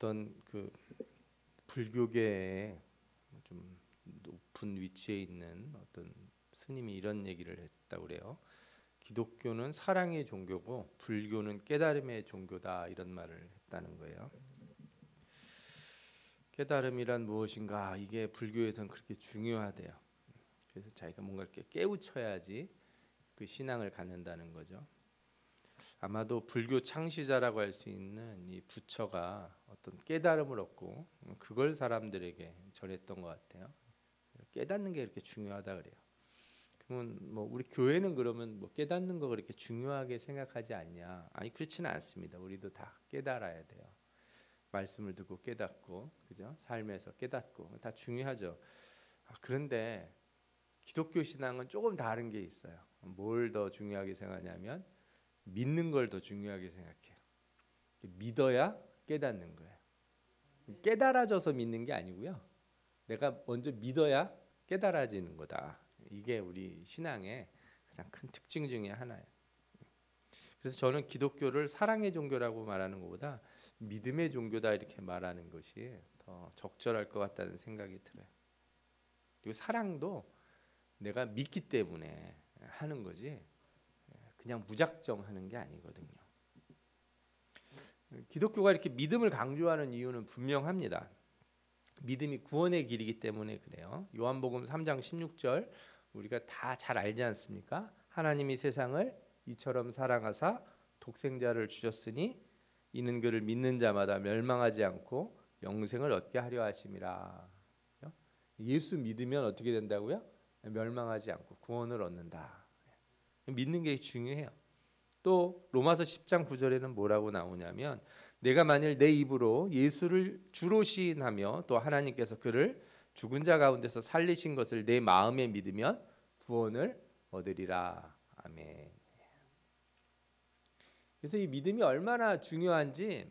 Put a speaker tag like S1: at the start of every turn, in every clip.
S1: 어떤 그 불교계에 좀 높은 위치에 있는 어떤 스님이 이런 얘기를 했다고 그래요. 기독교는 사랑의 종교고 불교는 깨달음의 종교다, 이런 말을 했다는 거예요. 깨달음이란 무엇인가, 이게 불교에서는 그렇게 중요하대요. 그래서 자기가 뭔가 이렇게 깨우쳐야지 그 신앙을 갖는다는 거죠. 아마도 불교 창시자라고 할 수 있는 이 부처가 어떤 깨달음을 얻고 그걸 사람들에게 전했던 것 같아요. 깨닫는 게 이렇게 중요하다 그래요. 그러면 뭐 우리 교회는 그러면 뭐 깨닫는 거 그렇게 중요하게 생각하지 않냐? 아니, 그렇지는 않습니다. 우리도 다 깨달아야 돼요. 말씀을 듣고 깨닫고, 그죠? 삶에서 깨닫고 다 중요하죠. 그런데 기독교 신앙은 조금 다른 게 있어요. 뭘 더 중요하게 생각하냐면 믿는 걸 더 중요하게 생각해요. 믿어야 깨닫는 거예요. 깨달아져서 믿는 게 아니고요. 내가 먼저 믿어야 깨달아지는 거다. 이게 우리 신앙의 가장 큰 특징 중에 하나예요. 그래서 저는 기독교를 사랑의 종교라고 말하는 것보다 믿음의 종교다 이렇게 말하는 것이 더 적절할 것 같다는 생각이 들어요. 그리고 사랑도 내가 믿기 때문에 하는 거지 그냥 무작정 하는 게 아니거든요. 기독교가 이렇게 믿음을 강조하는 이유는 분명합니다. 믿음이 구원의 길이기 때문에 그래요. 요한복음 3장 16절 우리가 다 잘 알지 않습니까? 하나님이 세상을 이처럼 사랑하사 독생자를 주셨으니 이는 그를 믿는 자마다 멸망하지 않고 영생을 얻게 하려 하심이라. 예수 믿으면 어떻게 된다고요? 멸망하지 않고 구원을 얻는다. 믿는 게 중요해요. 또 로마서 10장 9절에는 뭐라고 나오냐면 내가 만일 내 입으로 예수를 주로 시인하며 또 하나님께서 그를 죽은 자 가운데서 살리신 것을 내 마음에 믿으면 구원을 얻으리라. 아멘. 그래서 이 믿음이 얼마나 중요한지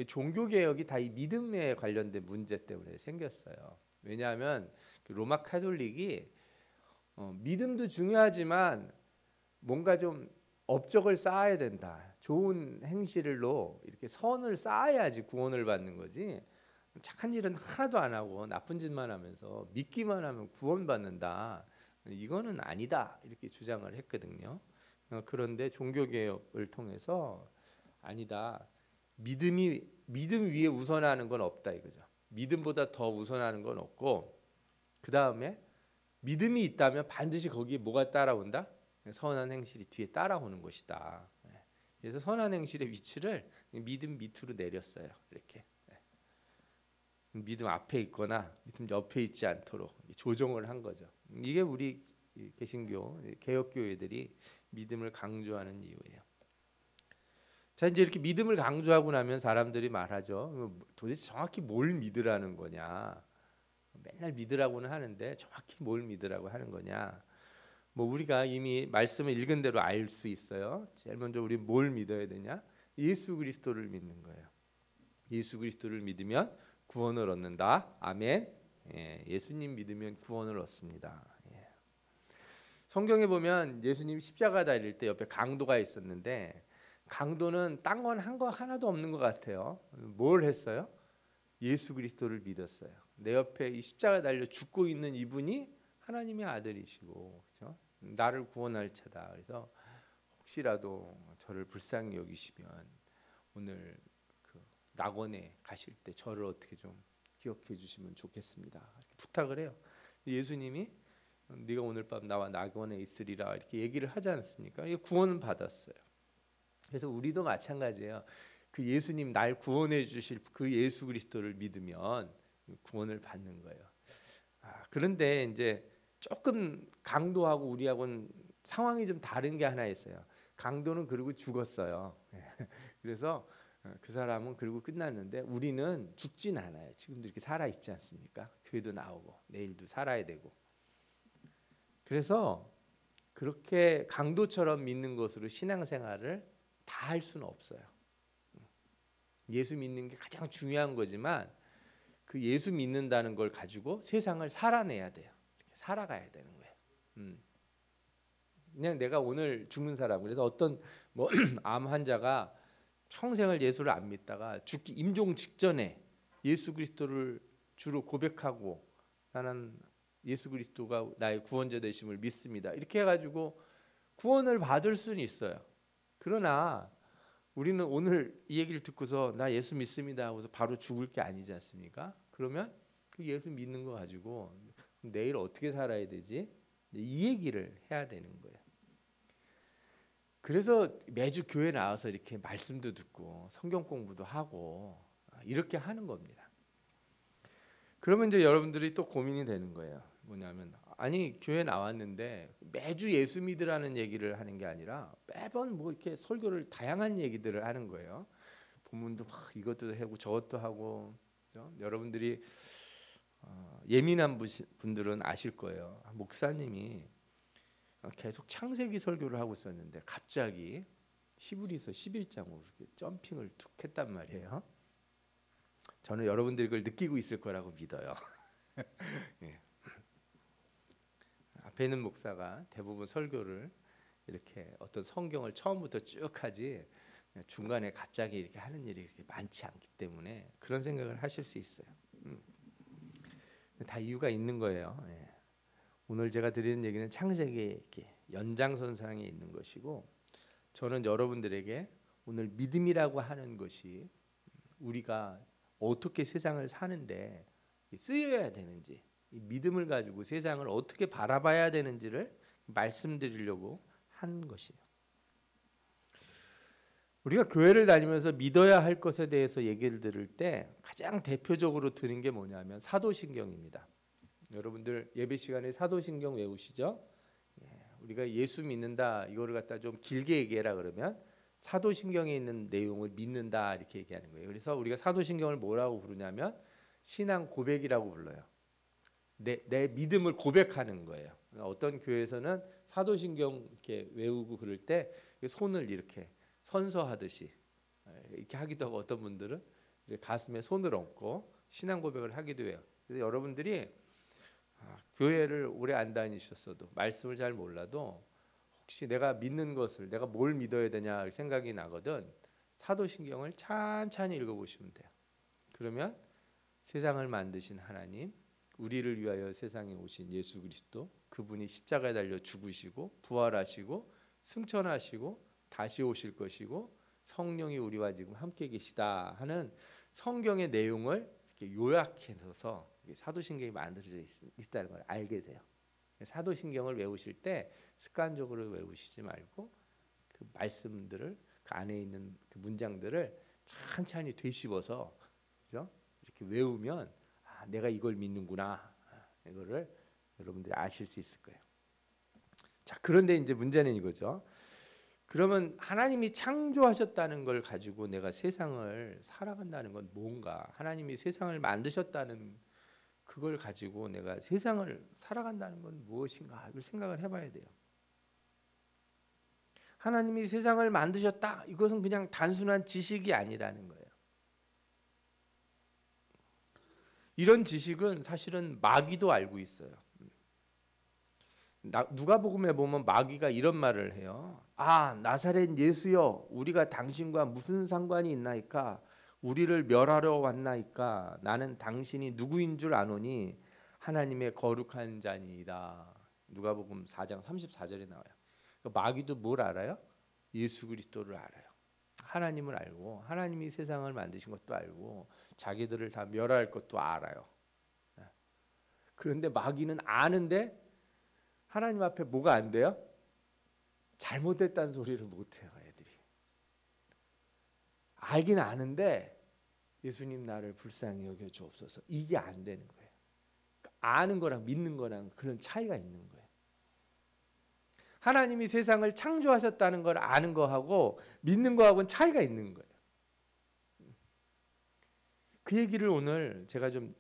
S1: 종교개혁이 다 이 믿음에 관련된 문제 때문에 생겼어요. 왜냐하면 로마 카톨릭이 믿음도 중요하지만 뭔가 좀 업적을 쌓아야 된다. 좋은 행실로 이렇게 선을 쌓아야지 구원을 받는 거지. 착한 일은 하나도 안 하고 나쁜 짓만 하면서 믿기만 하면 구원받는다. 이거는 아니다. 이렇게 주장을 했거든요. 그런데 종교개혁을 통해서 아니다. 믿음 위에 우선하는 건 없다 이거죠. 믿음보다 더 우선하는 건 없고 그 다음에 믿음이 있다면 반드시 거기에 뭐가 따라온다? 선한 행실이 뒤에 따라오는 것이다. 그래서 선한 행실의 위치를 믿음 밑으로 내렸어요. 이렇게 믿음 앞에 있거나 믿음 옆에 있지 않도록 조정을 한 거죠. 이게 우리 개신교 개혁교회들이 믿음을 강조하는 이유예요. 자, 이제 이렇게 믿음을 강조하고 나면 사람들이 말하죠. 도대체 정확히 뭘 믿으라는 거냐? 맨날 믿으라고는 하는데 정확히 뭘 믿으라고 하는 거냐? 뭐 우리가 이미 말씀을 읽은 대로 알 수 있어요. 제일 먼저 우리 뭘 믿어야 되냐? 예수 그리스도를 믿는 거예요. 예수 그리스도를 믿으면 구원을 얻는다. 아멘. 예수님 믿으면 구원을 얻습니다. 성경에 보면 예수님 십자가 달릴 때 옆에 강도가 있었는데 강도는 딴 건 한 거 하나도 없는 것 같아요. 뭘 했어요? 예수 그리스도를 믿었어요. 내 옆에 이 십자가 달려 죽고 있는 이분이 하나님의 아들이시고, 그렇죠? 나를 구원할 자다. 그래서 혹시라도 저를 불쌍히 여기시면 오늘 그 낙원에 가실 때 저를 어떻게 좀 기억해 주시면 좋겠습니다. 이렇게 부탁을 해요. 예수님이 네가 오늘 밤 나와 낙원에 있으리라 이렇게 얘기를 하지 않습니까? 이게 구원은 받았어요. 그래서 우리도 마찬가지예요. 그 예수님 날 구원해 주실 그 예수 그리스도를 믿으면 구원을 받는 거예요. 그런데 이제 조금 강도하고 우리하고는 상황이 좀 다른 게 하나 있어요. 강도는 그리고 죽었어요. 그래서 그 사람은 그리고 끝났는데 우리는 죽진 않아요. 지금도 이렇게 살아 있지 않습니까? 교회도 나오고 내일도 살아야 되고. 그래서 그렇게 강도처럼 믿는 것으로 신앙생활을 다 할 수는 없어요. 예수 믿는 게 가장 중요한 거지만 그 예수 믿는다는 걸 가지고 세상을 살아내야 돼요. 이렇게 살아가야 되는 거예요. 그냥 내가 오늘 죽는 사람, 그래서 어떤 뭐 암 환자가 평생을 예수를 안 믿다가 죽기 임종 직전에 예수 그리스도를 주로 고백하고 나는 예수 그리스도가 나의 구원자 되심을 믿습니다. 이렇게 해가지고 구원을 받을 수는 있어요. 그러나 우리는 오늘 이 얘기를 듣고서 나 예수 믿습니다 하고서 바로 죽을 게 아니지 않습니까? 그러면 그 예수 믿는 거 가지고 내일 어떻게 살아야 되지? 이 얘기를 해야 되는 거예요. 그래서 매주 교회 나와서 이렇게 말씀도 듣고 성경 공부도 하고 이렇게 하는 겁니다. 그러면 이제 여러분들이 또 고민이 되는 거예요. 뭐냐면 아니 교회 나왔는데 매주 예수 믿으라는 얘기를 하는 게 아니라 매번 뭐 이렇게 설교를 다양한 얘기들을 하는 거예요. 본문도 막 이것도 하고 저것도 하고 그렇죠? 여러분들이 예민한 분들은 아실 거예요. 목사님이 계속 창세기 설교를 하고 있었는데 갑자기 히브리서 11장으로 이렇게 점핑을 툭 했단 말이에요. 저는 여러분들이 그걸 느끼고 있을 거라고 믿어요. 예. 앞에 있는 목사가 대부분 설교를 이렇게 어떤 성경을 처음부터 쭉 하지 중간에 갑자기 이렇게 하는 일이 그렇게 많지 않기 때문에 그런 생각을 하실 수 있어요. 다 이유가 있는 거예요. 예. 오늘 제가 드리는 얘기는 창세기의 이렇게 연장선상에 있는 것이고 저는 여러분들에게 오늘 믿음이라고 하는 것이 우리가 어떻게 세상을 사는데 쓰여야 되는지 이 믿음을 가지고 세상을 어떻게 바라봐야 되는지를 말씀드리려고 한 것이에요. 우리가 교회를 다니면서 믿어야 할 것에 대해서 얘기를 들을 때 가장 대표적으로 드는 게 뭐냐면 사도신경입니다. 여러분들 예배 시간에 사도신경 외우시죠? 우리가 예수 믿는다 이거를 갖다 좀 길게 얘기해라 그러면 사도신경에 있는 내용을 믿는다 이렇게 얘기하는 거예요. 그래서 우리가 사도신경을 뭐라고 부르냐면 신앙 고백이라고 불러요. 내 믿음을 고백하는 거예요. 어떤 교회에서는 사도신경 이렇게 외우고 그럴 때 손을 이렇게 선서하듯이 이렇게 하기도 하고 어떤 분들은 가슴에 손을 얹고 신앙 고백을 하기도 해요. 그래서 여러분들이 교회를 오래 안 다니셨어도 말씀을 잘 몰라도 혹시 내가 믿는 것을 내가 뭘 믿어야 되냐 생각이 나거든 사도신경을 찬찬히 읽어보시면 돼요. 그러면 세상을 만드신 하나님, 우리를 위하여 세상에 오신 예수 그리스도, 그분이 십자가에 달려 죽으시고 부활하시고 승천하시고 다시 오실 것이고 성령이 우리와 지금 함께 계시다 하는 성경의 내용을 이렇게 요약해서 사도신경이 만들어져 있다는 걸 알게 돼요. 사도신경을 외우실 때 습관적으로 외우시지 말고 그 말씀들을 그 안에 있는 그 문장들을 천천히 되씹어서 그죠? 이렇게 외우면 내가 이걸 믿는구나 이거를 여러분들이 아실 수 있을 거예요. 자, 그런데 이제 문제는 이거죠. 그러면 하나님이 창조하셨다는 걸 가지고 내가 세상을 살아간다는 건 뭔가? 하나님이 세상을 만드셨다는 그걸 가지고 내가 세상을 살아간다는 건 무엇인가? 이걸 생각을 해봐야 돼요. 하나님이 세상을 만드셨다. 이것은 그냥 단순한 지식이 아니라는 거예요. 이런 지식은 사실은 마귀도 알고 있어요. 누가복음에 보면 마귀가 이런 말을 해요. 나사렛 예수여, 우리가 당신과 무슨 상관이 있나이까? 우리를 멸하러 왔나이까? 나는 당신이 누구인 줄 아노니 하나님의 거룩한 자니이다. 누가복음 4장 34절에 나와요. 그러니까 마귀도 뭘 알아요? 예수 그리스도를 알아요. 하나님을 알고 하나님이 세상을 만드신 것도 알고 자기들을 다 멸할 것도 알아요. 그런데 마귀는 아는데 하나님 앞에 뭐가 안 돼요? 잘못됐다는 소리를 못해요. 애들이 알긴 아는데 예수님 나를 불쌍히 여겨 주옵소서 이게 안 되는 거예요. 아는 거랑 믿는 거랑 그런 차이가 있는 거예요. 하나님이 세상을 창조하셨다는 걸 아는 거하고 믿는 거하고는 차이가 있는 거예요. 그 얘기를 오늘 제가 좀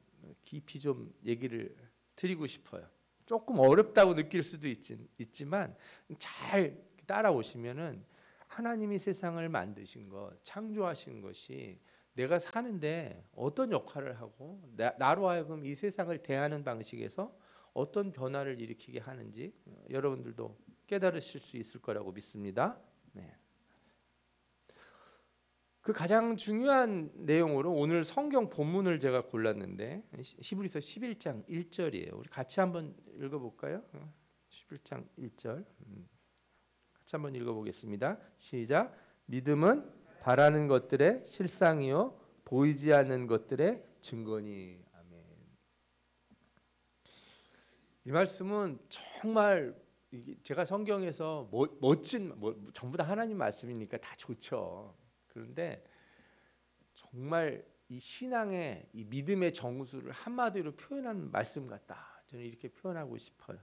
S1: 깊이 좀 얘기를 드리고 싶어요. 조금 어렵다고 느낄 수도 있지만 잘 따라오시면은 하나님이 세상을 만드신 것, 창조하신 것이 내가 사는데 어떤 역할을 하고 나로 하여금 이 세상을 대하는 방식에서 어떤 변화를 일으키게 하는지 여러분들도 깨달으실 수 있을 거라고 믿습니다. 네. 그 가장 중요한 내용으로 오늘 성경 본문을 제가 골랐는데 히브리서 11장 1절이에요. 우리 같이 한번 읽어볼까요? 11장 1절 같이 한번 읽어보겠습니다. 시작. 믿음은 바라는 것들의 실상이요 보이지 않는 것들의 증거니. 아멘. 이 말씀은 정말 제가 성경에서 멋진 전부 다 하나님 말씀이니까 다 좋죠. 그런데 정말 이 신앙의 이 믿음의 정수를 한마디로 표현한 말씀 같다. 저는 이렇게 표현하고 싶어요.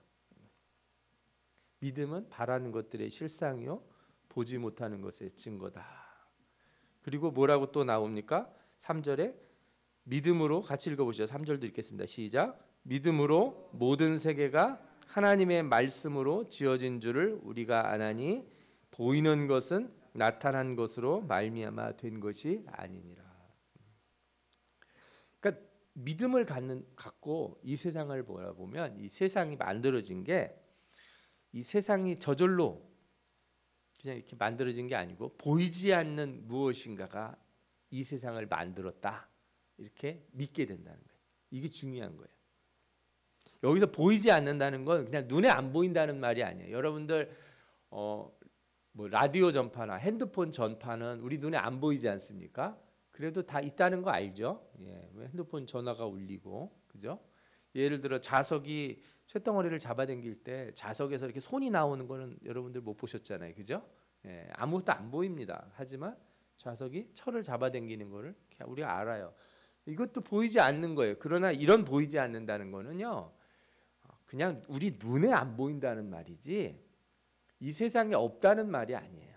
S1: 믿음은 바라는 것들의 실상이요 보지 못하는 것의 증거다. 그리고 뭐라고 또 나옵니까? 3절에 믿음으로 같이 읽어보시죠. 3절도 읽겠습니다. 시작. 믿음으로 모든 세계가 하나님의 말씀으로 지어진 줄을 우리가 아나니 보이는 것은 나타난 것으로 말미암아 된 것이 아니니라. 그러니까 믿음을 갖고 이 세상을 보면 이 세상이 만들어진 게 이 세상이 저절로 그냥 이렇게 만들어진 게 아니고 보이지 않는 무엇인가가 이 세상을 만들었다. 이렇게 믿게 된다는 거예요. 이게 중요한 거예요. 여기서 보이지 않는다는 건 그냥 눈에 안 보인다는 말이 아니에요. 여러분들 뭐 라디오 전파나 핸드폰 전파는 우리 눈에 안 보이지 않습니까? 그래도 다 있다는 거 알죠? 예, 핸드폰 전화가 울리고, 그죠? 예를 들어 자석이 쇳덩어리를 잡아당길 때 자석에서 이렇게 손이 나오는 거는 여러분들 못 보셨잖아요, 그죠? 예, 아무것도 안 보입니다. 하지만 자석이 철을 잡아당기는 거를 우리가 알아요. 이것도 보이지 않는 거예요. 그러나 이런 보이지 않는다는 거는요, 그냥 우리 눈에 안 보인다는 말이지 이 세상에 없다는 말이 아니에요.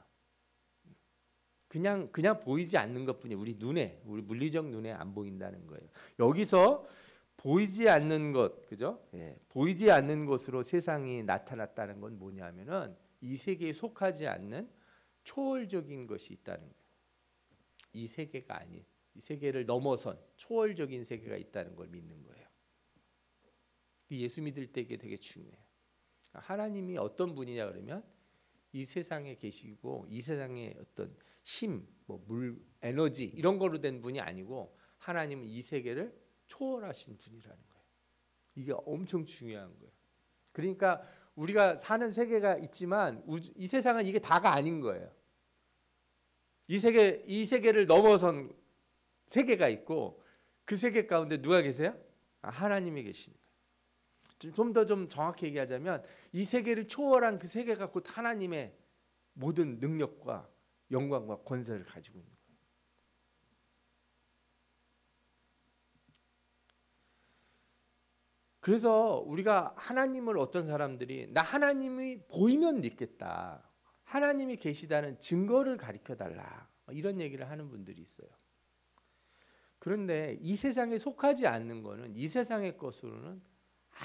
S1: 그냥 보이지 않는 것뿐이에요. 우리 물리적 눈에 안 보인다는 거예요. 여기서 보이지 않는 것, 그죠? 예, 보이지 않는 것으로 세상이 나타났다는 건 뭐냐면은 이 세계에 속하지 않는 초월적인 것이 있다는 거예요. 이 세계가 아닌, 이 세계를 넘어선 초월적인 세계가 있다는 걸 믿는 거예요. 예수 믿을 때 이게 되게 중요해요. 하나님이 어떤 분이냐 그러면 이 세상에 계시고 이 세상의 어떤 힘, 물, 에너지 이런 거로 된 분이 아니고 하나님은 이 세계를 초월하신 분이라는 거예요. 이게 엄청 중요한 거예요. 그러니까 우리가 사는 세계가 있지만 이 세상은 이게 다가 아닌 거예요. 이 세계를 넘어선 세계가 있고 그 세계 가운데 누가 계세요? 하나님이 계십니다. 좀 더 정확히 얘기하자면 이 세계를 초월한 그 세계가 곧 하나님의 모든 능력과 영광과 권세를 가지고 있는 거예요. 그래서 우리가 하나님을 어떤 사람들이 나 하나님이 보이면 믿겠다. 하나님이 계시다는 증거를 가르쳐달라. 이런 얘기를 하는 분들이 있어요. 그런데 이 세상에 속하지 않는 거는 이 세상의 것으로는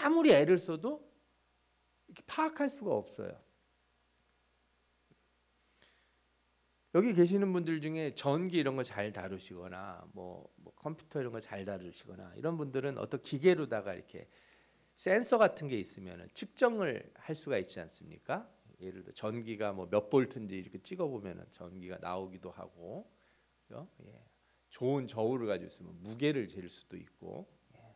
S1: 아무리 애를 써도 이렇게 파악할 수가 없어요. 여기 계시는 분들 중에 전기 이런 거 잘 다루시거나 뭐 컴퓨터 이런 거 잘 다루시거나 이런 분들은 어떤 기계로다가 이렇게 센서 같은 게 있으면 측정을 할 수가 있지 않습니까? 예를 들어 전기가 뭐 몇 볼트인지 이렇게 찍어 보면 전기가 나오기도 하고, 그죠? 예. 좋은 저울을 가지고 있으면 무게를 잴 수도 있고, 예.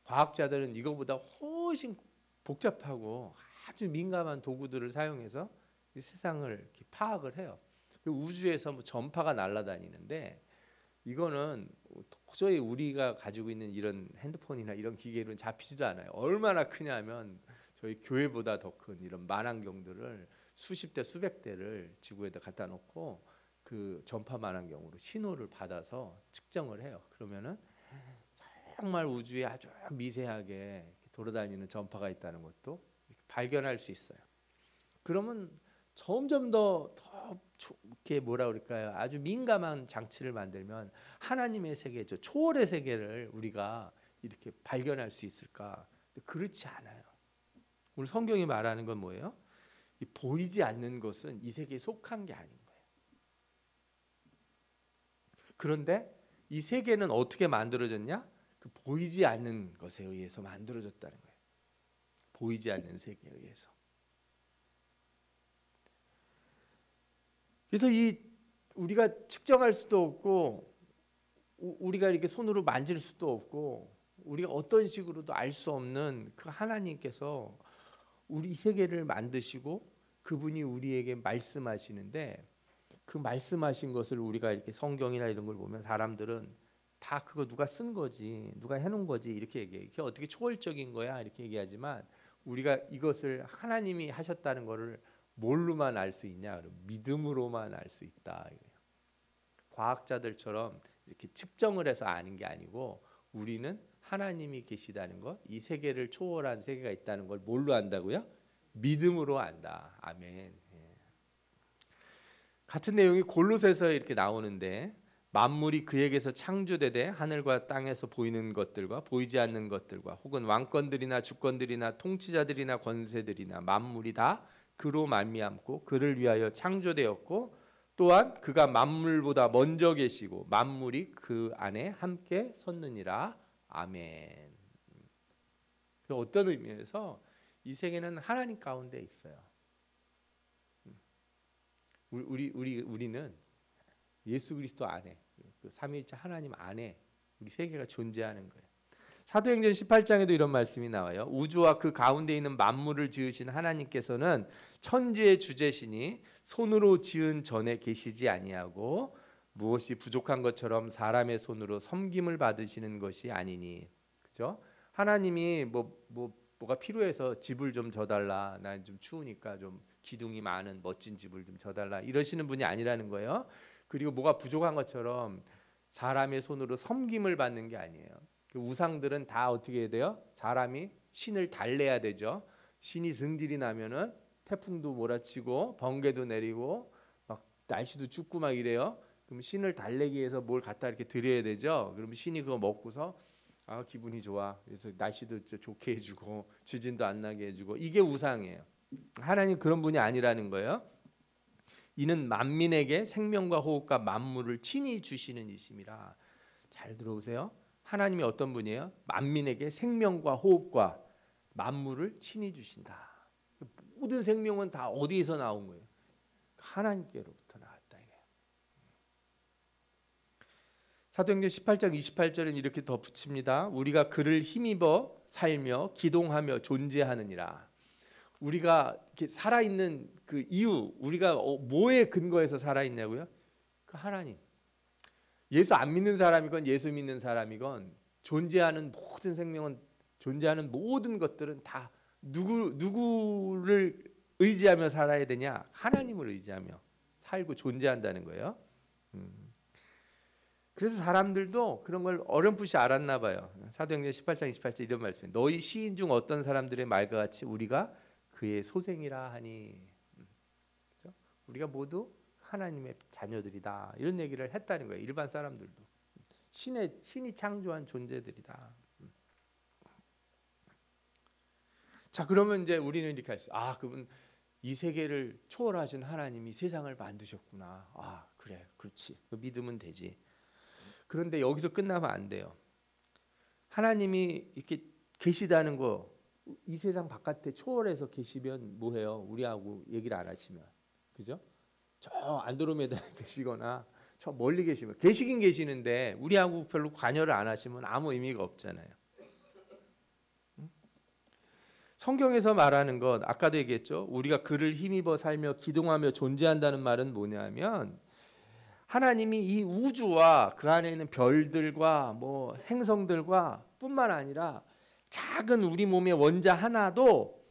S1: 과학자들은 이거보다 훨씬 복잡하고 아주 민감한 도구들을 사용해서 이 세상을 이렇게 파악을 해요. 우주에서 뭐 전파가 날아다니는데 이거는 도저히 우리가 가지고 있는 이런 핸드폰이나 이런 기계로는 잡히지도 않아요. 얼마나 크냐면 저희 교회보다 더 큰 이런 만환경들을 수십 대 수백 대를 지구에다 갖다 놓고 그 전파 만환경으로 신호를 받아서 측정을 해요. 그러면은 정말 우주에 아주 미세하게 돌아다니는 전파가 있다는 것도 발견할 수 있어요. 그러면 점점 더 이렇게 뭐라 그럴까요? 아주 민감한 장치를 만들면 하나님의 세계, 저 초월의 세계를 우리가 이렇게 발견할 수 있을까? 그렇지 않아요. 오늘 성경이 말하는 건 뭐예요? 이 보이지 않는 것은 이 세계에 속한 게 아닌 거예요. 그런데 이 세계는 어떻게 만들어졌냐? 그 보이지 않는 것에 의해서 만들어졌다는 거예요. 보이지 않는 세계에 의해서. 그래서 우리가 측정할 수도 없고 우리가 이렇게 손으로 만질 수도 없고 우리가 어떤 식으로도 알 수 없는 그 하나님께서 우리 세계를 만드시고 그분이 우리에게 말씀하시는데 그 말씀하신 것을 우리가 이렇게 성경이나 이런 걸 보면 사람들은 다 그거 누가 쓴 거지, 누가 해놓은 거지 이렇게 얘기해. 이게 어떻게 초월적인 거야 이렇게 얘기하지만 우리가 이것을 하나님이 하셨다는 거를 뭘로만 알 수 있냐? 믿음으로만 알 수 있다. 과학자들처럼 이렇게 측정을 해서 아는 게 아니고 우리는 하나님이 계시다는 것, 이 세계를 초월한 세계가 있다는 걸 뭘로 안다고요? 믿음으로 안다. 아멘. 같은 내용이 골로새서에 이렇게 나오는데 만물이 그에게서 창조되되 하늘과 땅에서 보이는 것들과 보이지 않는 것들과 혹은 왕권들이나 주권들이나 통치자들이나 권세들이나 만물이 다 그로 말미암고 그를 위하여 창조되었고 또한 그가 만물보다 먼저 계시고 만물이 그 안에 함께 섰느니라. 아멘. 어떤 의미에서 이 세계는 하나님 가운데 있어요. 우리는 예수 그리스도 안에 그 삼위일체 하나님 안에 우리 세계가 존재하는 거예요. 사도행전 18장에도 이런 말씀이 나와요. 우주와 그 가운데 있는 만물을 지으신 하나님께서는 천지의 주제시니 손으로 지은 전에 계시지 아니하고 무엇이 부족한 것처럼 사람의 손으로 섬김을 받으시는 것이 아니니. 그죠? 하나님이 뭐가 필요해서 집을 좀 져달라. 난 좀 추우니까 좀 기둥이 많은 멋진 집을 좀 져달라. 이러시는 분이 아니라는 거예요. 그리고 뭐가 부족한 것처럼 사람의 손으로 섬김을 받는 게 아니에요. 우상들은 다 어떻게 해야 돼요? 사람이 신을 달래야 되죠. 신이 승질이 나면은 태풍도 몰아치고 번개도 내리고 막 날씨도 춥고 막 이래요. 그럼 신을 달래기 위해서 뭘 갖다 이렇게 드려야 되죠. 그럼 신이 그거 먹고서 아 기분이 좋아. 그래서 날씨도 좋게 해주고 지진도 안 나게 해주고 이게 우상이에요. 하나님 그런 분이 아니라는 거예요. 이는 만민에게 생명과 호흡과 만물을 친히 주시는 이심이라. 잘 들어보세요. 하나님이 어떤 분이에요? 만민에게 생명과 호흡과 만물을 친히 주신다. 모든 생명은 다 어디에서 나온 거예요? 하나님께로부터 나왔다. 사도행전 18장 28절은 이렇게 덧붙입니다. 우리가 그를 힘입어 살며 기동하며 존재하느니라. 우리가 이렇게 살아있는 그 이유, 우리가 뭐에 근거해서 살아있냐고요? 그 하나님. 예수 안 믿는 사람이건 예수 믿는 사람이건 존재하는 모든 생명은 존재하는 모든 것들은 다 누구를 의지하며 살아야 되냐? 하나님을 의지하며 살고 존재한다는 거예요. 그래서 사람들도 그런 걸 어렴풋이 알았나 봐요. 사도행전 18장 28절 이런 말씀이에요. 너희 시인 중 어떤 사람들의 말과 같이 우리가 그의 소생이라 하니. 그렇죠? 우리가 모두 하나님의 자녀들이다. 이런 얘기를 했다는 거예요. 일반 사람들도. 신이 창조한 존재들이다. 자, 그러면 이제 우리는 이렇게 할 수. 아, 그분 이 세계를 초월하신 하나님이 세상을 만드셨구나. 아, 그래. 그렇지. 믿으면 되지. 그런데 여기서 끝나면 안 돼요. 하나님이 이렇게 계시다는 거 이 세상 바깥에 초월해서 계시면 뭐해요? 우리하고 얘기를 안 하시면. 그죠? 저 안드로메다에 계시거나 저 멀리 계시면 계시긴 계시는데 우리하고 별로 관여를 안 하시면 아무 의미가 없잖아요. 성경에서 말하는 것 아까도 얘기했죠. 우리가 그를 힘입어 살며 기동하며 존재한다는 말은 뭐냐면 하나님이 이 우주와 그 안에 있는 별들과 뭐 행성들과 뿐만 아니라 작은 우리 몸의 원자 하나도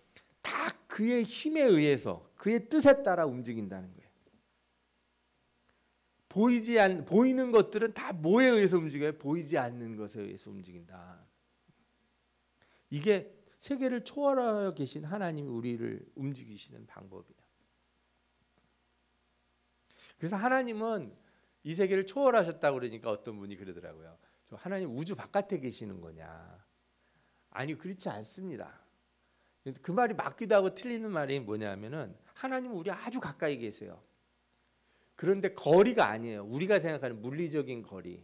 S1: 다 그의 힘에 의해서 그의 뜻에 따라 움직인다는 거예요. 보이는 것들은 다 뭐에 의해서 움직여요? 보이지 않는 것에 의해서 움직인다. 이게 세계를 초월하여 계신 하나님이 우리를 움직이시는 방법이에요. 그래서 하나님은 이 세계를 초월하셨다고 그러니까 어떤 분이 그러더라고요. 저 하나님 우주 바깥에 계시는 거냐? 아니 그렇지 않습니다. 그 말이 맞기도 하고 틀리는 말이 뭐냐면은 하나님은 우리 아주 가까이 계세요. 그런데 거리가 아니에요. 우리가 생각하는 물리적인 거리.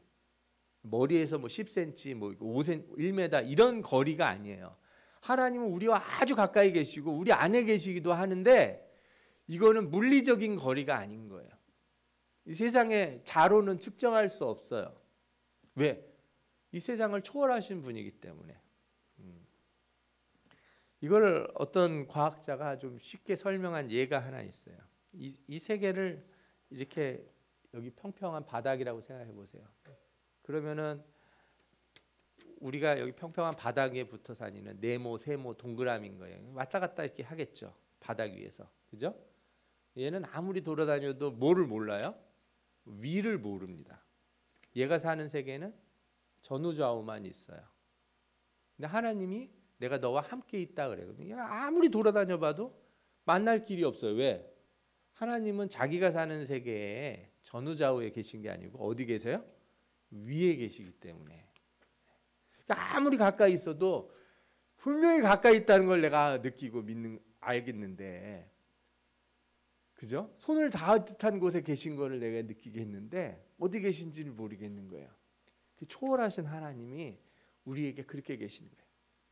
S1: 머리에서 뭐 10cm, 뭐 5cm, 1m 이런 거리가 아니에요. 하나님은 우리와 아주 가까이 계시고 우리 안에 계시기도 하는데 이거는 물리적인 거리가 아닌 거예요. 이 세상의 자로는 측정할 수 없어요. 왜? 이 세상을 초월하신 분이기 때문에. 이걸 어떤 과학자가 좀 쉽게 설명한 예가 하나 있어요. 이 세계를 이렇게 여기 평평한 바닥이라고 생각해 보세요. 그러면은 우리가 여기 평평한 바닥에 붙어 다니는 네모, 세모, 동그라미인 거예요. 왔다 갔다 이렇게 하겠죠. 바닥 위에서. 그죠? 얘는 아무리 돌아다녀도 뭐를 몰라요? 위를 모릅니다. 얘가 사는 세계는 전후좌우만 있어요. 근데 하나님이 내가 너와 함께 있다 그래요. 아무리 돌아다녀 봐도 만날 길이 없어요. 왜? 하나님은 자기가 사는 세계에 전후좌우에 계신 게 아니고 어디 계세요? 위에 계시기 때문에. 그러니까 아무리 가까이 있어도 분명히 가까이 있다는 걸 내가 느끼고 알겠는데, 그죠? 손을 닿을 듯한 곳에 계신 거를 내가 느끼겠는데 어디 계신지를 모르겠는 거예요. 그 초월하신 하나님이 우리에게 그렇게 계시는 거예요.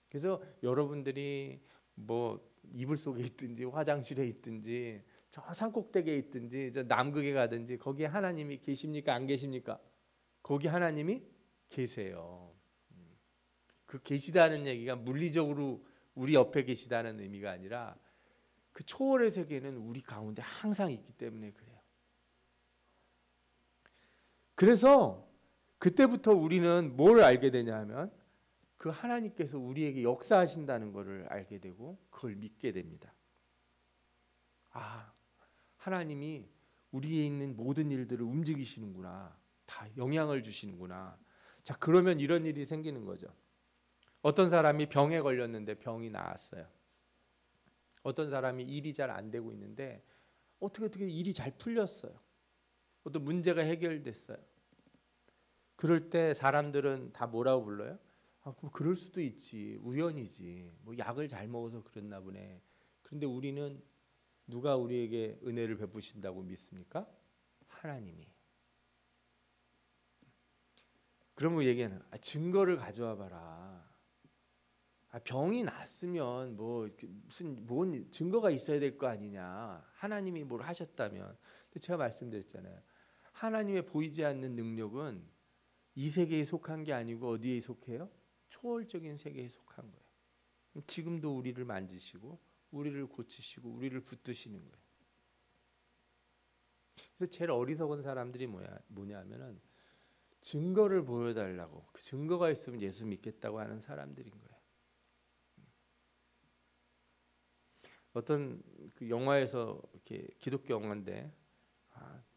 S1: 그래서 여러분들이 뭐 이불 속에 있든지 화장실에 있든지 저 산꼭대기에 있든지 저 남극에 가든지 거기에 하나님이 계십니까? 안 계십니까? 거기 하나님이 계세요. 그 계시다는 얘기가 물리적으로 우리 옆에 계시다는 의미가 아니라 그 초월의 세계는 우리 가운데 항상 있기 때문에 그래요. 그래서 그때부터 우리는 뭘 알게 되냐 하면 그 하나님께서 우리에게 역사하신다는 것을 알게 되고 그걸 믿게 됩니다. 아, 하나님이 우리에 있는 모든 일들을 움직이시는구나. 다 영향을 주시는구나. 자, 그러면 이런 일이 생기는 거죠. 어떤 사람이 병에 걸렸는데 병이 나았어요. 어떤 사람이 일이 잘 안 되고 있는데 어떻게 일이 잘 풀렸어요. 어떤 문제가 해결됐어요. 그럴 때 사람들은 다 뭐라고 불러요? 아, 그럴 수도 있지. 우연이지. 뭐 약을 잘 먹어서 그랬나 보네. 그런데 우리는 누가 우리에게 은혜를 베푸신다고 믿습니까? 하나님이. 그러면 얘기하는 증거를 가져와 봐라. 병이 났으면 뭐 무슨 뭔 증거가 있어야 될 거 아니냐. 하나님이 뭘 하셨다면. 근데 제가 말씀드렸잖아요. 하나님의 보이지 않는 능력은 이 세계에 속한 게 아니고 어디에 속해요? 초월적인 세계에 속한 거예요. 지금도 우리를 만지시고 우리를 고치시고 우리를 붙드시는 거예요. 그래서 제일 어리석은 사람들이 뭐냐면은 증거를 보여달라고, 그 증거가 있으면 예수 믿겠다고 하는 사람들인 거예요. 어떤 그 영화에서 이렇게 기독교 영화인데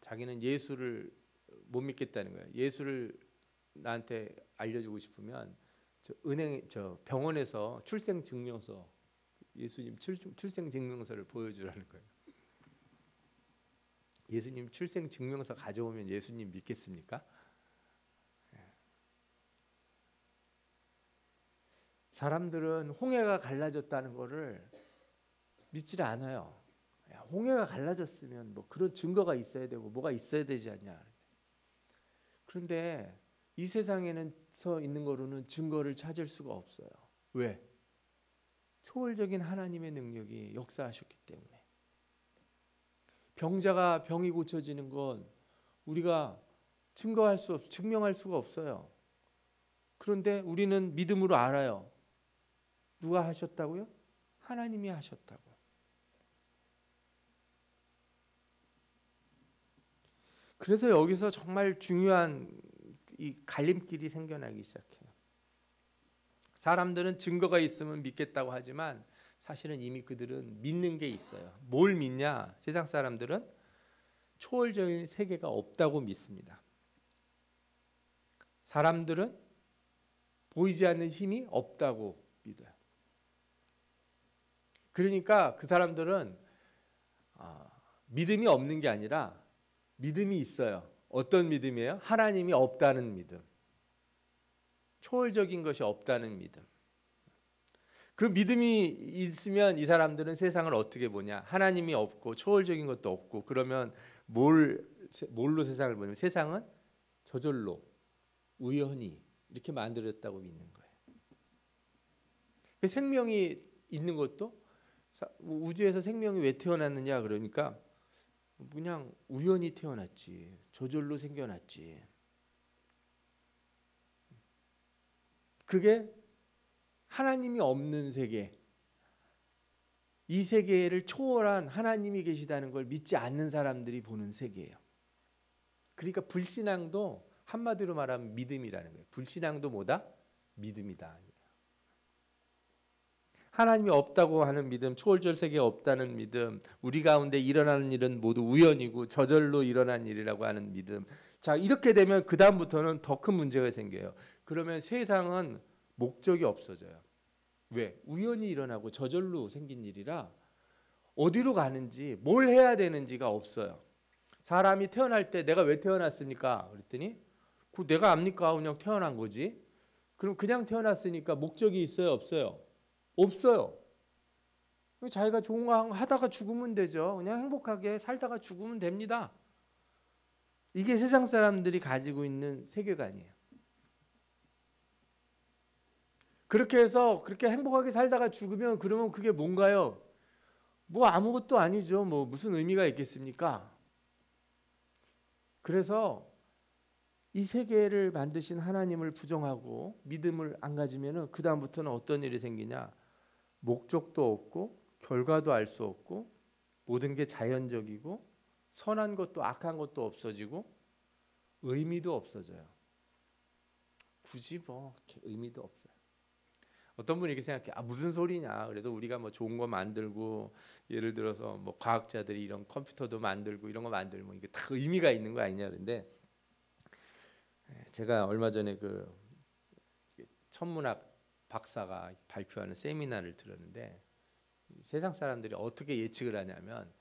S1: 자기는 예수를 못 믿겠다는 거예요. 예수를 나한테 알려주고 싶으면 저 병원에서 출생 증명서, 예수님 출생 증명서를 보여주라는 거예요. 예수님 출생 증명서 가져오면 예수님 믿겠습니까? 사람들은 홍해가 갈라졌다는 것을 믿지 않아요. 홍해가 갈라졌으면 뭐 그런 증거가 있어야 되고 뭐가 있어야 되지 않냐. 그런데 이 세상에서 있는 거로는 증거를 찾을 수가 없어요. 왜? 초월적인 하나님의 능력이 역사하셨기 때문에. 병자가 병이 고쳐지는 건 우리가 증명할 수가 없어요. 그런데 우리는 믿음으로 알아요. 누가 하셨다고요? 하나님이 하셨다고. 그래서 여기서 정말 중요한 이 갈림길이 생겨나기 시작해요. 사람들은 증거가 있으면 믿겠다고 하지만 사실은 이미 그들은 믿는 게 있어요. 뭘 믿냐? 세상 사람들은 초월적인 세계가 없다고 믿습니다. 사람들은 보이지 않는 힘이 없다고 믿어요. 그러니까 그 사람들은 믿음이 없는 게 아니라 믿음이 있어요. 어떤 믿음이에요? 하나님이 없다는 믿음. 초월적인 것이 없다는 믿음. 그 믿음이 있으면 이 사람들은 세상을 어떻게 보냐? 하나님이 없고 초월적인 것도 없고 그러면 뭘로 세상을 보냐면 세상은 저절로 우연히 이렇게 만들었다고 믿는 거예요. 생명이 있는 것도 우주에서 생명이 왜 태어났느냐 그러니까 그냥 우연히 태어났지. 저절로 생겨났지. 그게 하나님이 없는 세계, 이 세계를 초월한 하나님이 계시다는 걸 믿지 않는 사람들이 보는 세계예요. 그러니까 불신앙도 한마디로 말하면 믿음이라는 거예요. 불신앙도 뭐다? 믿음이다. 하나님이 없다고 하는 믿음, 초월적 세계에 없다는 믿음, 우리 가운데 일어나는 일은 모두 우연이고 저절로 일어난 일이라고 하는 믿음. 자, 이렇게 되면 그 다음부터는 더 큰 문제가 생겨요. 그러면 세상은 목적이 없어져요. 왜? 우연히 일어나고 저절로 생긴 일이라 어디로 가는지 뭘 해야 되는지가 없어요. 사람이 태어날 때 내가 왜 태어났습니까? 그랬더니 그 내가 압니까? 그냥 태어난 거지. 그럼 그냥 태어났으니까 목적이 있어요? 없어요? 없어요. 자기가 좋은 거 하다가 죽으면 되죠. 그냥 행복하게 살다가 죽으면 됩니다. 이게 세상 사람들이 가지고 있는 세계관이에요. 그렇게 해서 그렇게 행복하게 살다가 죽으면 그러면 그게 뭔가요? 뭐 아무것도 아니죠. 뭐 무슨 의미가 있겠습니까? 그래서 이 세계를 만드신 하나님을 부정하고 믿음을 안 가지면은 그 다음부터는 어떤 일이 생기냐? 목적도 없고 결과도 알 수 없고 모든 게 자연적이고 선한 것도 악한 것도 없어지고 의미도 없어져요. 굳이 뭐 의미도 없어요. 어떤 분이 이렇게 생각해. 아, 무슨 소리냐. 그래도 우리가 뭐 좋은 거 만들고 예를 들어서 뭐 과학자들이 이런 컴퓨터도 만들고 이런 거 만들고 이게 다 의미가 있는 거 아니냐. 그런데 제가 얼마 전에 그 천문학 박사가 발표하는 세미나를 들었는데 세상 사람들이 어떻게 예측을 하냐면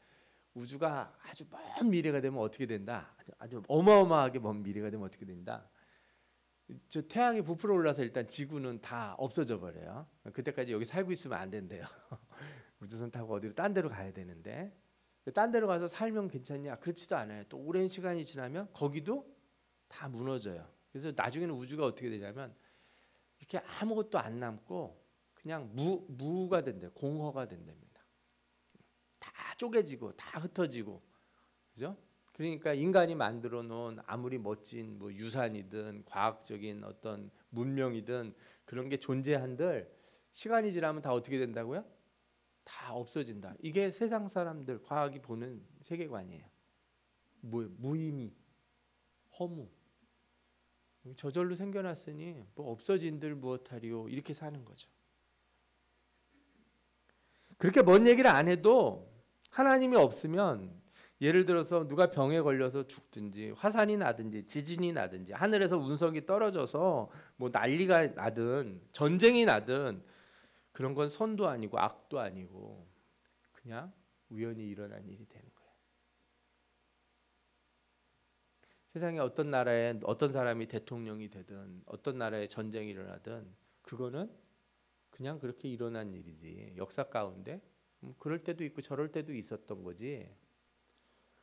S1: 우주가 아주 먼 미래가 되면 어떻게 된다. 아주 어마어마하게 먼 미래가 되면 어떻게 된다. 저 태양이 부풀어 올라서 일단 지구는 다 없어져 버려요. 그때까지 여기 살고 있으면 안 된대요. 우주선 타고 어디로 딴 데로 가야 되는데 딴 데로 가서 살면 괜찮냐? 그렇지도 않아요. 또 오랜 시간이 지나면 거기도 다 무너져요. 그래서 나중에는 우주가 어떻게 되냐면 이렇게 아무것도 안 남고 그냥 무가 된대요. 공허가 된답니다. 다 쪼개지고 다 흩어지고, 그죠? 그러니까 인간이 만들어 놓은 아무리 멋진 뭐 유산이든 과학적인 어떤 문명이든 그런 게 존재한들 시간이 지나면 다 어떻게 된다고요? 다 없어진다. 이게 세상 사람들 과학이 보는 세계관이에요. 무의미, 허무. 저절로 생겨났으니 뭐 없어진들 무엇하리요 이렇게 사는 거죠. 그렇게 먼 얘기를 안 해도 하나님이 없으면 예를 들어서 누가 병에 걸려서 죽든지 화산이 나든지 지진이 나든지 하늘에서 운석이 떨어져서 뭐 난리가 나든 전쟁이 나든 그런 건 선도 아니고 악도 아니고 그냥 우연히 일어난 일이 되는 거예요. 세상에 어떤 나라에 어떤 사람이 대통령이 되든 어떤 나라에 전쟁이 일어나든 그거는 그냥 그렇게 일어난 일이지 역사 가운데 그럴 때도 있고 저럴 때도 있었던 거지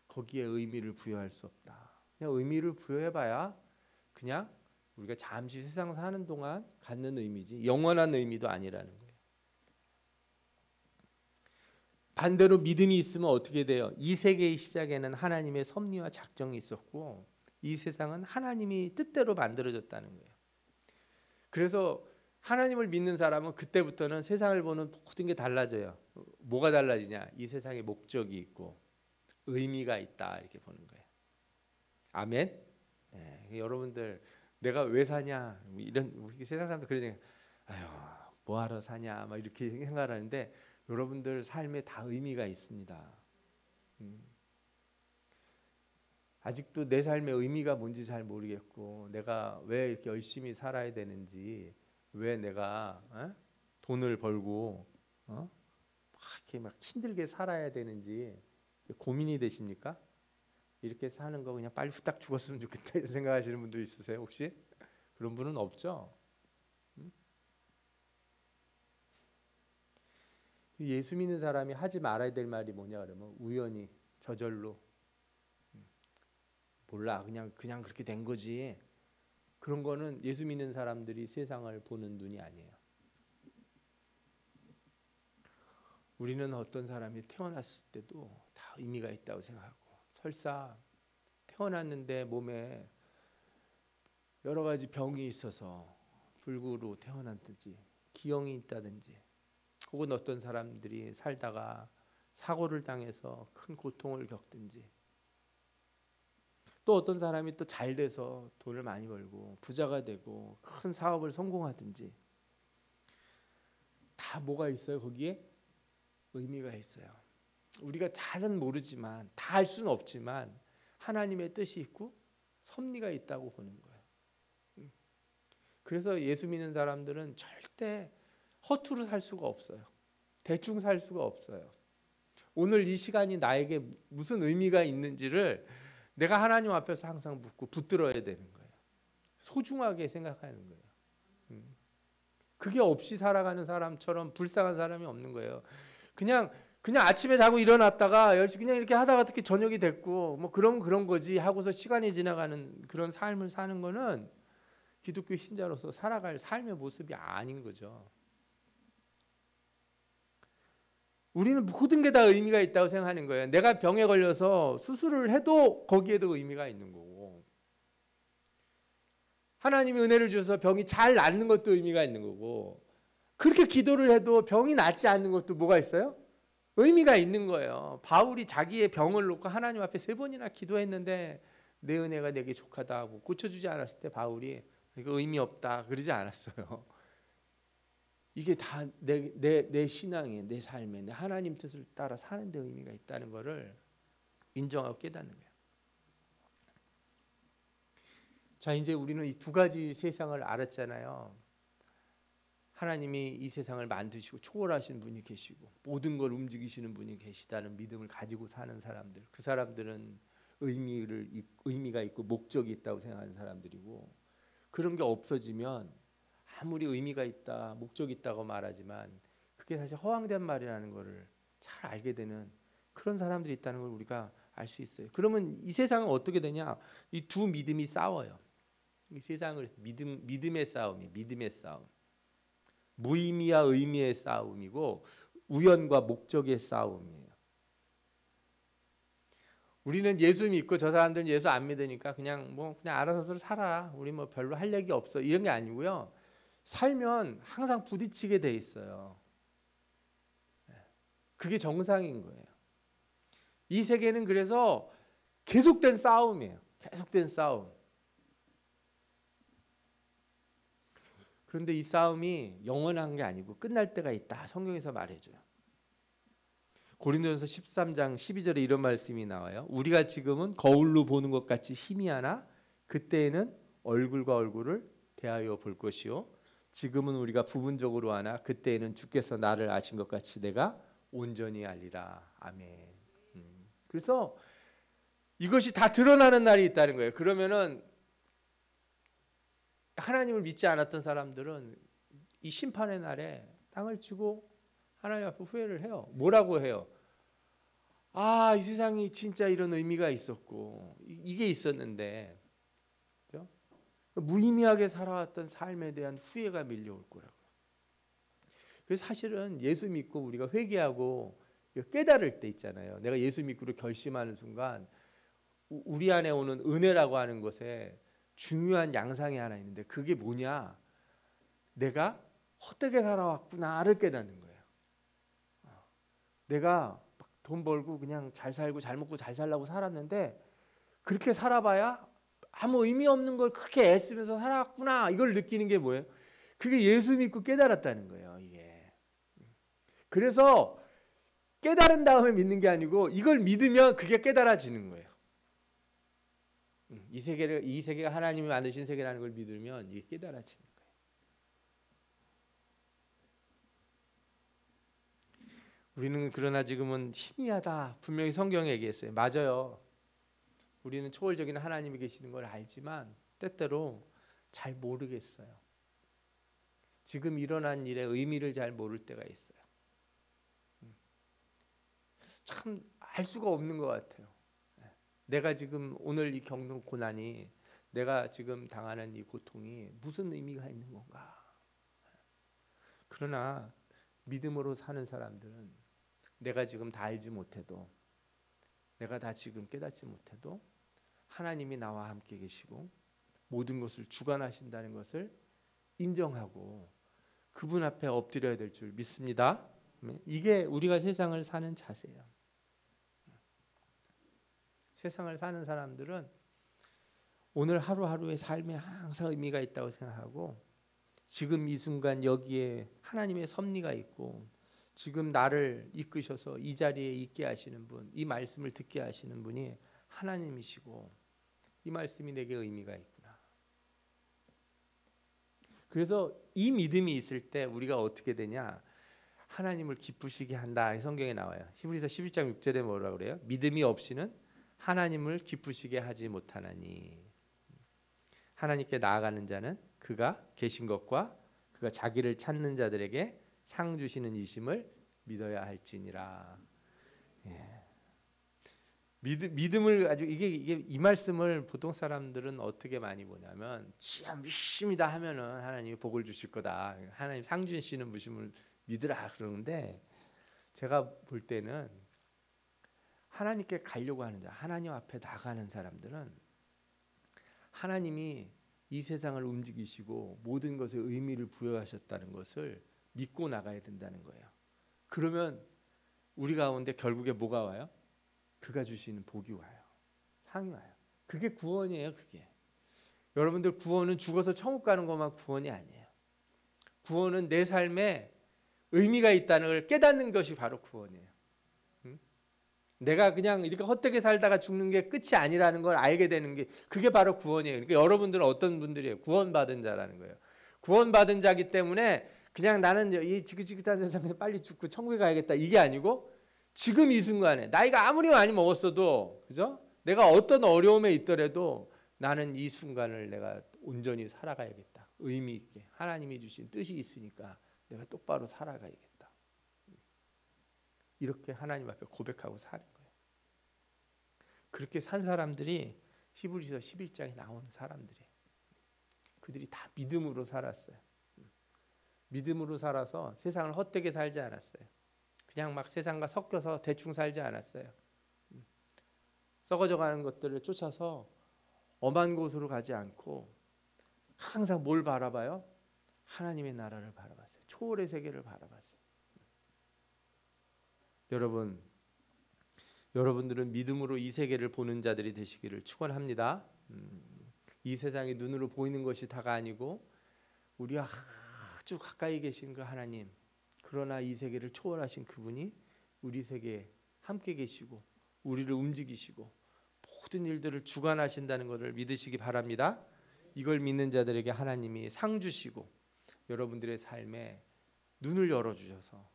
S1: 거기에 의미를 부여할 수 없다. 그냥 의미를 부여해봐야 그냥 우리가 잠시 세상 사는 동안 갖는 의미지 영원한 의미도 아니라는 거예요. 반대로 믿음이 있으면 어떻게 돼요? 이 세계의 시작에는 하나님의 섭리와 작정이 있었고 이 세상은 하나님이 뜻대로 만들어졌다는 거예요. 그래서 하나님을 믿는 사람은 그때부터는 세상을 보는 모든 게 달라져요. 뭐가 달라지냐? 이 세상에 목적이 있고 의미가 있다 이렇게 보는 거예요. 아멘. 네, 여러분들 내가 왜 사냐 이런 우리 세상 사람들 그러냐. 아유 뭐하러 사냐 막 이렇게 생각하는데 여러분들 삶에 다 의미가 있습니다. 아직도 내 삶의 의미가 뭔지 잘 모르겠고 내가 왜 이렇게 열심히 살아야 되는지 왜 내가 돈을 벌고 막 이렇게 막 힘들게 살아야 되는지 고민이 되십니까? 이렇게 사는 거 그냥 빨리 후딱 죽었으면 좋겠다 이런 생각하시는 분도 있으세요 혹시? 그런 분은 없죠? 예수 믿는 사람이 하지 말아야 될 말이 뭐냐 그러면 우연히 저절로 몰라 그냥 그렇게 된 거지. 그런 거는 예수 믿는 사람들이 세상을 보는 눈이 아니에요. 우리는 어떤 사람이 태어났을 때도 다 의미가 있다고 생각하고 설사 태어났는데 몸에 여러 가지 병이 있어서 불구로 태어났든지 기형이 있다든지, 혹은 어떤 사람들이 살다가 사고를 당해서 큰 고통을 겪든지, 또 어떤 사람이 또 잘 돼서 돈을 많이 벌고 부자가 되고 큰 사업을 성공하든지, 다 뭐가 있어요? 거기에 의미가 있어요. 우리가 잘은 모르지만, 다 알 수는 없지만 하나님의 뜻이 있고 섭리가 있다고 보는 거예요. 그래서 예수 믿는 사람들은 절대 허투루 살 수가 없어요. 대충 살 수가 없어요. 오늘 이 시간이 나에게 무슨 의미가 있는지를 내가 하나님 앞에서 항상 묻고 붙들어야 되는 거예요. 소중하게 생각하는 거예요. 그게 없이 살아가는 사람처럼 불쌍한 사람이 없는 거예요. 그냥 아침에 자고 일어났다가 열심히 그냥 이렇게 하다가 특히 저녁이 됐고 뭐 그런 거지 하고서 시간이 지나가는 그런 삶을 사는 거는 기독교 신자로서 살아갈 삶의 모습이 아닌 거죠. 우리는 모든 게 다 의미가 있다고 생각하는 거예요. 내가 병에 걸려서 수술을 해도 거기에도 의미가 있는 거고, 하나님이 은혜를 주셔서 병이 잘 낫는 것도 의미가 있는 거고, 그렇게 기도를 해도 병이 낫지 않는 것도 뭐가 있어요? 의미가 있는 거예요. 바울이 자기의 병을 놓고 하나님 앞에 3번이나 기도했는데 내 은혜가 내게 족하다 하고 고쳐주지 않았을 때 바울이 이거 의미 없다 그러지 않았어요. 이게 다 내 신앙에, 내 삶에, 내 하나님 뜻을 따라 사는 데 의미가 있다는 것을 인정하고 깨닫는 거예요. 자, 이제 우리는 이 2가지 세상을 알았잖아요. 하나님이 이 세상을 만드시고 초월하신 분이 계시고 모든 걸 움직이시는 분이 계시다는 믿음을 가지고 사는 사람들, 그 사람들은 의미가 있고 목적이 있다고 생각하는 사람들이고, 그런 게 없어지면 아무리 의미가 있다, 목적이 있다고 말하지만 그게 사실 허황된 말이라는 것을 잘 알게 되는 그런 사람들이 있다는 걸 우리가 알 수 있어요. 그러면 이 세상은 어떻게 되냐? 이 두 믿음이 싸워요. 이 세상을 믿음의 싸움이, 믿음의 싸움. 무의미와 의미의 싸움이고 우연과 목적의 싸움이에요. 우리는 예수 믿고 저 사람들은 예수 안 믿으니까 그냥 알아서 살아. 우리 뭐 별로 할 얘기 없어. 이런 게 아니고요. 살면 항상 부딪히게 돼 있어요. 그게 정상인 거예요. 이 세계는 그래서 계속된 싸움이에요. 계속된 싸움. 그런데 이 싸움이 영원한 게 아니고 끝날 때가 있다. 성경에서 말해줘요. 고린도전서 13장 12절에 이런 말씀이 나와요. 우리가 지금은 거울로 보는 것 같이 희미하나 그때에는 얼굴과 얼굴을 대하여 볼 것이요 지금은 우리가 부분적으로 하나 그때에는 주께서 나를 아신 것 같이 내가 온전히 알리라. 아멘. 그래서 이것이 다 드러나는 날이 있다는 거예요. 그러면은 하나님을 믿지 않았던 사람들은 이 심판의 날에 땅을 치고 하나님 앞에 후회를 해요. 뭐라고 해요? 아, 이 세상이 진짜 이런 의미가 있었고 이게 있었는데, 그렇죠? 무의미하게 살아왔던 삶에 대한 후회가 밀려올 거라고요. 그래서 사실은 예수 믿고 우리가 회개하고 깨달을 때 있잖아요. 내가 예수 믿기로 결심하는 순간 우리 안에 오는 은혜라고 하는 것에 중요한 양상이 하나 있는데 그게 뭐냐? 내가 헛되게 살아왔구나를 깨닫는 거예요. 내가 돈 벌고 그냥 잘 살고 잘 먹고 잘 살라고 살았는데 그렇게 살아봐야 아무 의미 없는 걸 그렇게 애쓰면서 살았구나. 이걸 느끼는 게 뭐예요? 그게 예수 믿고 깨달았다는 거예요. 이게. 그래서 깨달은 다음에 믿는 게 아니고 이걸 믿으면 그게 깨달아지는 거예요. 이 세계가 하나님이 만드신 세계라는 걸 믿으면 이게 깨달아지는 거예요. 우리는 그러나 지금은 희미하다. 분명히 성경에 얘기했어요. 맞아요. 우리는 초월적인 하나님이 계시는 걸 알지만 때때로 잘 모르겠어요. 지금 일어난 일의 의미를 잘 모를 때가 있어요. 참 알 수가 없는 것 같아요. 내가 지금 오늘 이 겪는 고난이, 내가 지금 당하는 이 고통이 무슨 의미가 있는 건가? 그러나 믿음으로 사는 사람들은 내가 지금 다 알지 못해도 내가 다 지금 깨닫지 못해도 하나님이 나와 함께 계시고 모든 것을 주관하신다는 것을 인정하고 그분 앞에 엎드려야 될 줄 믿습니다. 이게 우리가 세상을 사는 자세예요. 세상을 사는 사람들은 오늘 하루하루의 삶에 항상 의미가 있다고 생각하고 지금 이 순간 여기에 하나님의 섭리가 있고 지금 나를 이끄셔서 이 자리에 있게 하시는 분, 이 말씀을 듣게 하시는 분이 하나님이시고 이 말씀이 내게 의미가 있구나. 그래서 이 믿음이 있을 때 우리가 어떻게 되냐? 하나님을 기쁘시게 한다. 성경에 나와요. 히브리서 11장 6절에 뭐라고 그래요? 믿음이 없이는 하나님을 기쁘시게 하지 못하나니. 하나님께 나아가는 자는 그가 계신 것과 그가 자기를 찾는 자들에게 상 주시는 이심을 믿어야 할지니라. 예. 믿음을 아주 이게 이 말씀을 보통 사람들은 어떻게 많이 보냐면 진짜 믿습니다 하면은 하나님이 복을 주실 거다. 하나님 상 주시는 분을 믿으라 그러는데 제가 볼 때는 하나님께 가려고 하는 자, 하나님 앞에 나가는 사람들은 하나님이 이 세상을 움직이시고 모든 것에 의미를 부여하셨다는 것을 믿고 나가야 된다는 거예요. 그러면 우리 가운데 결국에 뭐가 와요? 그가 주시는 복이 와요. 상이 와요. 그게 구원이에요. 그게. 여러분들 구원은 죽어서 천국 가는 것만 구원이 아니에요. 구원은 내 삶에 의미가 있다는 걸 깨닫는 것이 바로 구원이에요. 내가 그냥 이렇게 헛되게 살다가 죽는 게 끝이 아니라는 걸 알게 되는 게 그게 바로 구원이에요. 그러니까 여러분들은 어떤 분들이에요? 구원받은 자라는 거예요. 구원받은 자기 때문에 그냥 나는 이 지긋지긋한 세상에서 빨리 죽고 천국에 가야겠다 이게 아니고 지금 이 순간에 나이가 아무리 많이 먹었어도 그죠? 내가 어떤 어려움에 있더라도 나는 이 순간을 내가 온전히 살아가야겠다. 의미 있게 하나님이 주신 뜻이 있으니까 내가 똑바로 살아가야겠다. 이렇게 하나님 앞에 고백하고 사는 거예요. 그렇게 산 사람들이 히브리서 11장에 나오는 사람들이에요. 그들이 다 믿음으로 살았어요. 믿음으로 살아서 세상을 헛되게 살지 않았어요. 그냥 막 세상과 섞여서 대충 살지 않았어요. 썩어져가는 것들을 쫓아서 엄한 곳으로 가지 않고 항상 뭘 바라봐요? 하나님의 나라를 바라봤어요. 초월의 세계를 바라봤어요. 여러분들은 믿음으로 이 세계를 보는 자들이 되시기를 축원합니다. 이 세상이 눈으로 보이는 것이 다가 아니고 우리와 아주 가까이 계신 그 하나님, 그러나 이 세계를 초월하신 그분이 우리 세계에 함께 계시고 우리를 움직이시고 모든 일들을 주관하신다는 것을 믿으시기 바랍니다. 이걸 믿는 자들에게 하나님이 상 주시고 여러분들의 삶에 눈을 열어주셔서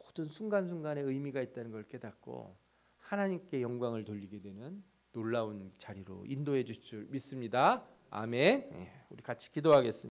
S1: 모든 순간순간에 의미가 있다는 걸 깨닫고 하나님께 영광을 돌리게 되는 놀라운 자리로 인도해 주실 줄 믿습니다. 아멘. 우리 같이 기도하겠습니다.